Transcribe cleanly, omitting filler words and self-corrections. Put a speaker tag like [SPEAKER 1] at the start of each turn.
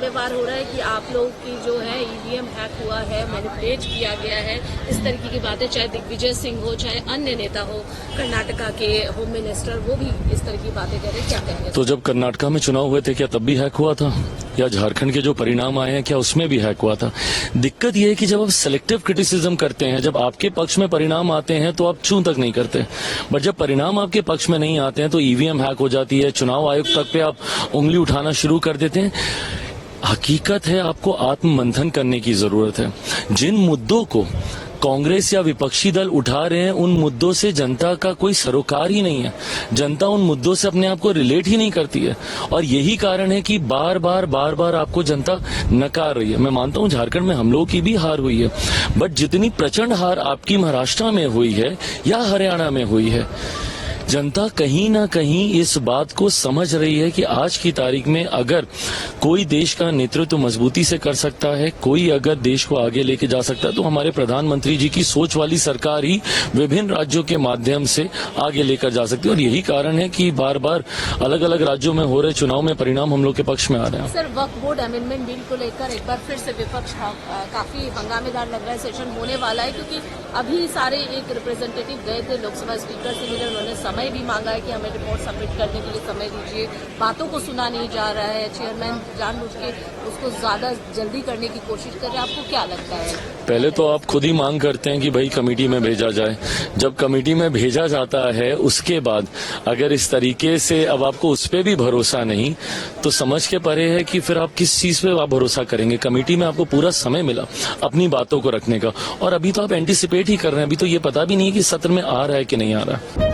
[SPEAKER 1] बार हो रहा है कि आप लोग की जो है ईवीएम हैक हुआ है, मैनिपुलेट किया गया है, इस तरीके की बातें, चाहे दिग्विजय सिंह हो, चाहे अन्य नेता हो, कर्नाटका के होम मिनिस्टर, वो भी इस तरह की बातें कह रहे हैं, क्या कहेंगे?
[SPEAKER 2] तो जब कर्नाटका में चुनाव हुए थे क्या तब भी हैक हुआ था? या झारखंड के जो परिणाम आए हैं क्या उसमें भी हैक हुआ था? दिक्कत यह है कि जब आप सिलेक्टिव क्रिटिसिज्म करते हैं, जब आपके पक्ष में परिणाम आते हैं तो आप चूं तक नहीं करते, बट जब परिणाम आपके पक्ष में नहीं आते हैं तो ईवीएम हैक हो जाती है, चुनाव आयोग तक पे आप उंगली उठाना शुरू कर देते हैं। हकीकत है आपको आत्ममंथन करने की जरूरत है। जिन मुद्दों को कांग्रेस या विपक्षी दल उठा रहे हैं उन मुद्दों से जनता का कोई सरोकार ही नहीं है। जनता उन मुद्दों से अपने आप को रिलेट ही नहीं करती है और यही कारण है कि बार बार आपको जनता नकार रही है। मैं मानता हूं झारखंड में हम लोगों की भी हार हुई है, बट जितनी प्रचंड हार आपकी महाराष्ट्र में हुई है या हरियाणा में हुई है, जनता कहीं ना कहीं इस बात को समझ रही है कि आज की तारीख में अगर कोई देश का नेतृत्व मजबूती से कर सकता है, कोई अगर देश को आगे लेके जा सकता है तो हमारे प्रधानमंत्री जी की सोच वाली सरकार ही विभिन्न राज्यों के माध्यम से आगे लेकर जा सकती है। और यही कारण है कि बार बार अलग अलग राज्यों में हो रहे चुनाव में परिणाम हम लोग के पक्ष में आ रहे हैं।
[SPEAKER 1] सर, वक्फ बोर्ड अमेंडमेंट बिल को लेकर एक बार फिर से विपक्ष काफी हंगामेदार लग रहा है, सेशन होने वाला है, क्योंकि अभी सारे एक रिप्रेजेंटेटिव गए थे लोकसभा स्पीकर से मिले, उन्होंने समय भी मांगा है कि हमें रिपोर्ट सबमिट करने के लिए समय दीजिए, बातों को सुना नहीं जा रहा है, चेयरमैन जानबूझ के उसको ज्यादा जल्दी करने की कोशिश कर रहे हैं। आपको क्या लगता है?
[SPEAKER 2] पहले तो आप खुद ही मांग करते हैं कि भाई कमेटी में भेजा जाए। जब कमेटी में भेजा जाता है उसके बाद अगर इस तरीके से अब आपको उस पर भी भरोसा नहीं तो समझ के परे है कि फिर आप किस चीज पे आप भरोसा करेंगे। कमेटी में आपको पूरा समय मिला अपनी बातों को रखने का और अभी तो आप एंटिसिपेट ही कर रहे हैं, अभी तो ये पता भी नहीं है कि सत्र में आ रहा है कि नहीं आ रहा।